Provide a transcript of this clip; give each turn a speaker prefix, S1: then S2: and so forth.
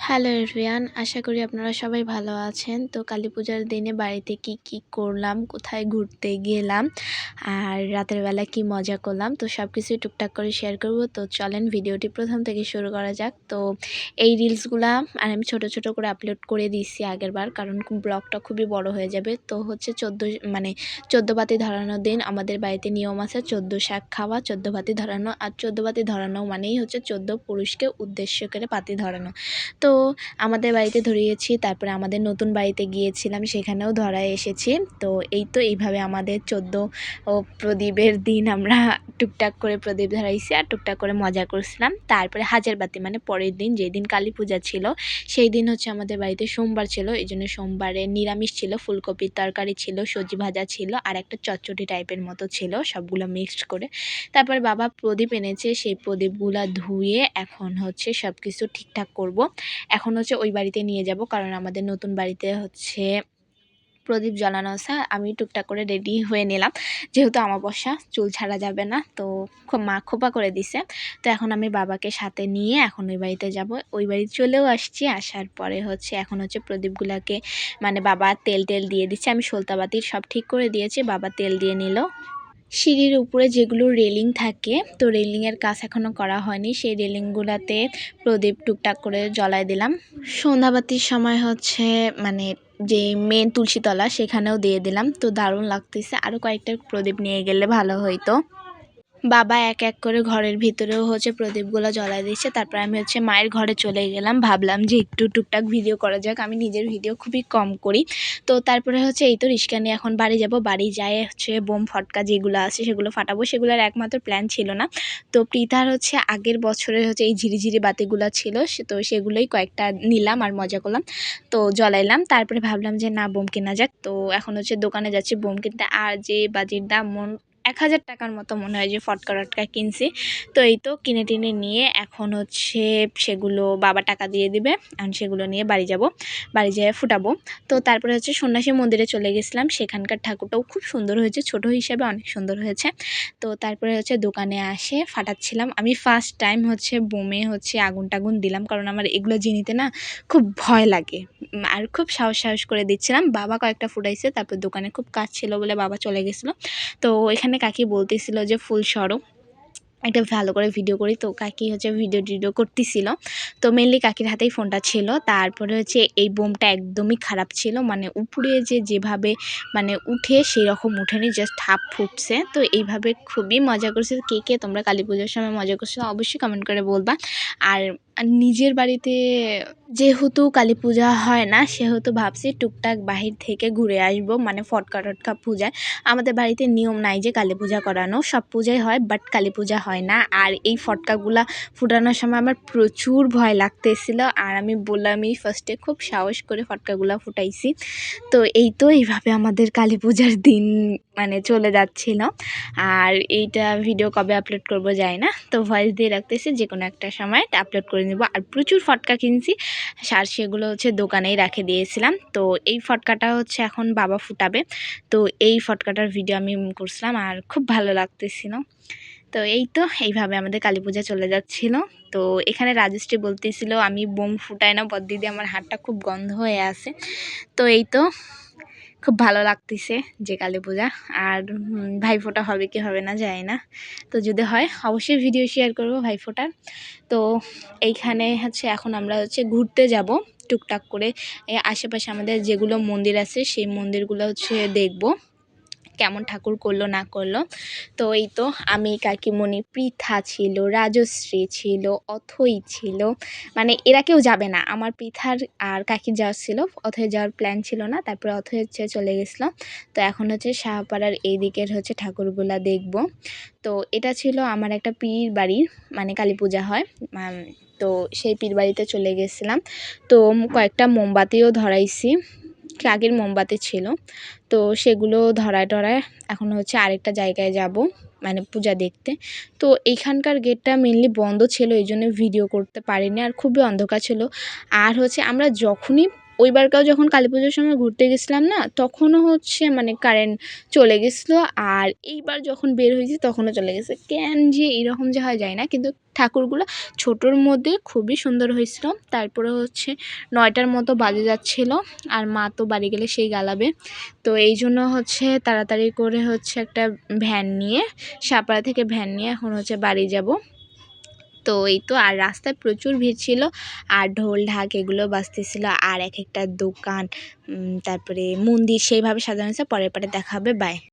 S1: Hello everyone, আশা করি আপনারা সবাই ভালো আছেন। তো কালীপূজার দিনে বাড়িতে কি করলাম, কোথায় ঘুরতে গেলাম, আর রাতের বেলা কি মজা করলাম, তো সব কিছুই টুকটাক করে শেয়ার করব। তো চলেন ভিডিওটি প্রথম থেকে শুরু করা যাক। তো এই রিলসগুলা আর আমি ছোট ছোট করে আপলোড করে দিয়েছি আগেরবার, কারণ ব্লগটা খুবই বড় হয়ে যাবে। তো হচ্ছে 14 বাতি ধরানোর দিন আমাদের বাড়িতে নিয়ম আছে 14 শাক খাওয়া, 14 বাতি ধরানো। আর 14 বাতি ধরানো মানেই হচ্ছে 14 পুরুষকে উদ্দেশ্য করে বাতি ধরানো। তো আমাদের বাড়িতে ধরিয়েছি, তারপরে আমাদের নতুন বাড়িতে গিয়েছিলাম, সেখানেও ধরায় এসেছি। তো এইভাবে আমাদের 14 প্রদীপের দিন আমরা টুকটাক করে প্রদীপ ধরাইছি আর টুকটাক করে মজা করছিলাম। তারপরে হাজার বাতি মানে পরের দিন, যেই দিন কালী পূজা ছিল, সেই দিন হচ্ছে আমাদের বাড়িতে সোমবার ছিল, এই জন্য সোমবারে নিরামিষ ছিল, ফুলকপির তরকারি ছিল, সবজি ভাজা ছিল, আর একটা চটচটি টাইপের মতো ছিল, সবগুলো মিক্সড করে। তারপর বাবা প্রদীপ এনেছে, সেই প্রদীপগুলা ধুয়ে এখন হচ্ছে সব কিছু ঠিকঠাক করব। এখন হচ্ছে ওই বাড়িতে নিয়ে যাব, কারণ আমাদের নতুন বাড়িতে হচ্ছে প্রদীপ জ্বালানো আছে। আমি টুকটাক করে রেডি হয়ে নিলাম, যেহেতু আমাবস্যা, চুল ছাড়া যাবে না, তো মা খোপা করে দিছে। তো এখন আমি বাবাকে সাথে নিয়ে এখন ওই বাড়িতে যাব। ওই বাড়ি চলেও আসছি, আসার পরে হচ্ছে এখন হচ্ছে প্রদীপগুলোকে মানে বাবা তেল দিয়ে দিচ্ছে। আমি সলতাবাতির সব ঠিক করে দিয়েছি, বাবা তেল দিয়ে নিল। সিঁড়ির উপরে যেগুলো রেলিং থাকে, তো রেলিংয়ের কাজ এখনও করা হয়নি, সেই রেলিংগুলোতে প্রদীপ টুকটাক করে জ্বলায় দিলাম। সন্ধ্যাবাতির সময় হচ্ছে মানে যে মেন তুলসীতলা, সেখানেও দিয়ে দিলাম। তো দারুণ লাগতেছে, আরও কয়েকটা প্রদীপ নিয়ে গেলে ভালো হইতো। বাবা এক এক করে ঘরের ভিতরেও হচ্ছে প্রদীপগুলো জ্বলায় দিচ্ছে। তারপর আমি হচ্ছে মায়ের ঘরে চলে গেলাম, ভাবলাম যে একটু টুকটাক ভিডিও করা যাক, আমি নিজের ভিডিও খুবই কম করি। তো তারপরে হচ্ছে এই তো রিস্কা নিয়ে এখন বাড়ি যাব, বাড়ি যায় হচ্ছে বোম ফটকা যেগুলো আছে সেগুলো ফাটাবো। সেগুলোর একমাত্র প্ল্যান ছিল না, তো প্রীতার হচ্ছে আগের বছরে হচ্ছে এই ঝিরিঝিরি বাতিগুলো ছিল, তো সেগুলোই কয়েকটা নিলাম আর মজা করলাম, তো জ্বলাইলাম। তারপরে ভাবলাম যে না, বোম কেনা যাক। তো এখন হচ্ছে দোকানে যাচ্ছি বোম কিনতে, আর যে বাজির দাম 1000 টাকার মতো মনে হয় যে ফটকা কিনছি। তো এই তো কিনে টিনে নিয়ে এখন হচ্ছে সেগুলো বাবা টাকা দিয়ে দিবে, এখন সেগুলো নিয়ে বাড়ি যাব, বাড়ি যেয়ে ফুটাবো। তো তারপরে হচ্ছে সন্ন্যাসী মন্দিরে চলে গেছিলাম, সেখানকার ঠাকুরটাও খুব সুন্দর হয়েছে, ছোট হিসাবে অনেক সুন্দর হয়েছে। তো তারপরে হচ্ছে দোকানে আসে ফাটাচ্ছিলাম। আমি ফার্স্ট টাইম হচ্ছে বোমে হচ্ছে আগুন টাগুন দিলাম, কারণ আমার এগুলো জিনিতে না খুব ভয় লাগে, আর খুব সাহস করে দিচ্ছিলাম। বাবা কয়েকটা ফুটাইছে, তারপর দোকানে খুব কাজ ছিল বলে বাবা চলে গেছিলো। তো এখানে কাকি বলতেছিল যে ফুল সরো, একটা ভালো করে ভিডিও করি। তো কাকি হচ্ছে ভিডিও করতেছিল, তো মেনলি কাকির হাতেই ফোনটা ছিল। তারপরে হচ্ছে এই বোমটা একদমই খারাপ ছিল, মানে উপরে যেভাবে মানে উঠে সেই রকম উঠেনি, জাস্ট হাফ ফুটছে। তো এইভাবে খুবই মজা করছে। কে তোমরা কালী পুজোর সময় মজা করছো অবশ্যই কমেন্ট করে বলবা। আর নিজের বাড়িতে যেহেতু কালী পূজা হয় না, সেহেতু ভাবছি টুকটাক বাহির থেকে ঘুরে আসবো, মানে ফটকা টটকা পূজায়। আমাদের বাড়িতে নিয়ম নাই যে কালী পূজা করানো, সব পূজাই হয়, বাট কালী পূজা হয় না। আর এই ফটকাগুলা ফুটানোর সময় আমার প্রচুর ভয় লাগতেছিল, আর আমি বললামই ফার্স্টে খুব সাহস করে ফটকাগুলা ফুটাইছি। তো এইভাবে আমাদের কালী পূজার দিন মানে চলে যাচ্ছিল। আর এইটা ভিডিও কবে আপলোড করব যায় না, তো ভয়েস দিয়ে রাখতেছি, যে কোনো একটা সময় আপলোড করে নেব। আর প্রচুর ফটকা কিনছি, আর সেগুলো হচ্ছে দোকানেই রেখে দিয়েছিলাম। তো এই ফটকাটা হচ্ছে এখন বাবা ফুটাবে, তো এই ফটকাটার ভিডিও আমি করছিলাম, আর খুব ভালো লাগতেছিল। তো এইভাবে আমাদের কালী পূজা চলে যাচ্ছিল। তো এখানে রাজশ্রী বলতেছিল আমি বোম ফুটাই না বদ্দিদি, আমার হাতটা খুব গন্ধ হয়ে আছে। তো খুব ভালো লাগতেছে যে কালী পূজা। আর ভাইফোঁটা হবে কি হবে না জানি না, তো যদি হয় অবশ্যই ভিডিও শেয়ার করব ভাইফোঁটার। তো এইখানে হচ্ছে এখন আমরা হচ্ছে ঘুরতে যাব টুকটাক করে, আশেপাশে আমাদের যেগুলো মন্দির আছে সেই মন্দিরগুলো হচ্ছে দেখব কেমন ঠাকুর করলো না করলো। তো এই তো আমি, কাকিমণি, পৃথা ছিল, রাজশ্রী ছিল, অথই ছিল, মানে এরা কেউ যাবে না, আমার পৃথার আর কাকির যাওয়ার ছিল, অথই যাওয়ার প্ল্যান ছিল না। তারপরে অথই হচ্ছে চলে গেছিলো। তো এখন হচ্ছে শাহপাড়ার এই দিকের হচ্ছে ঠাকুরগুলা দেখব। তো এটা ছিল আমার একটা পীর বাড়ি, মানে কালী পূজা হয়, তো সেই পীর বাড়িতে চলে গেছিলাম। তো কয়েকটা মোমবাতিও ধরাইছি, আগের মোমবাতি ছিল, তো সেগুলো ধরায় টরায় এখন হচ্ছে আরেকটা জায়গায় যাব, মানে পূজা দেখতে। তো এইখানকার গেটটা মেনলি বন্ধ ছিল, এই জন্য ভিডিও করতে পারিনি, আর খুবই অন্ধকার ছিল। আর হচ্ছে আমরা যখনই ওইবারকাও যখন কালী পুজোর সময় ঘুরতে গেছিলাম না, তখনও হচ্ছে মানে কারেন্ট চলে গেছিলো, আর এইবার যখন বের হয়েছি তখনও চলে গেছে। কেন যে এরকম যে হয় যায় না, কিন্তু ঠাকুরগুলো ছোটোর মধ্যে খুবই সুন্দর হয়েছিল। তারপরে হচ্ছে 9টার মতো বাজে যাচ্ছিল, আর মা তো বাড়ি গেলে সেই গালাবে, তো এই জন্য হচ্ছে তাড়াতাড়ি করে হচ্ছে একটা ভ্যান নিয়ে, সাপাড়া থেকে ভ্যান নিয়ে এখন হচ্ছে বাড়ি যাব। তো এই তো, আর রাস্তায় প্রচুর ভিড় ছিল, আর ঢোল ঢাক এগুলো বাজতেছিল, আর এক একটা দোকান, তারপরে মন্দির সেইভাবে সাজানো হয়েছে। পরের পাটে দেখা হবে, বাই।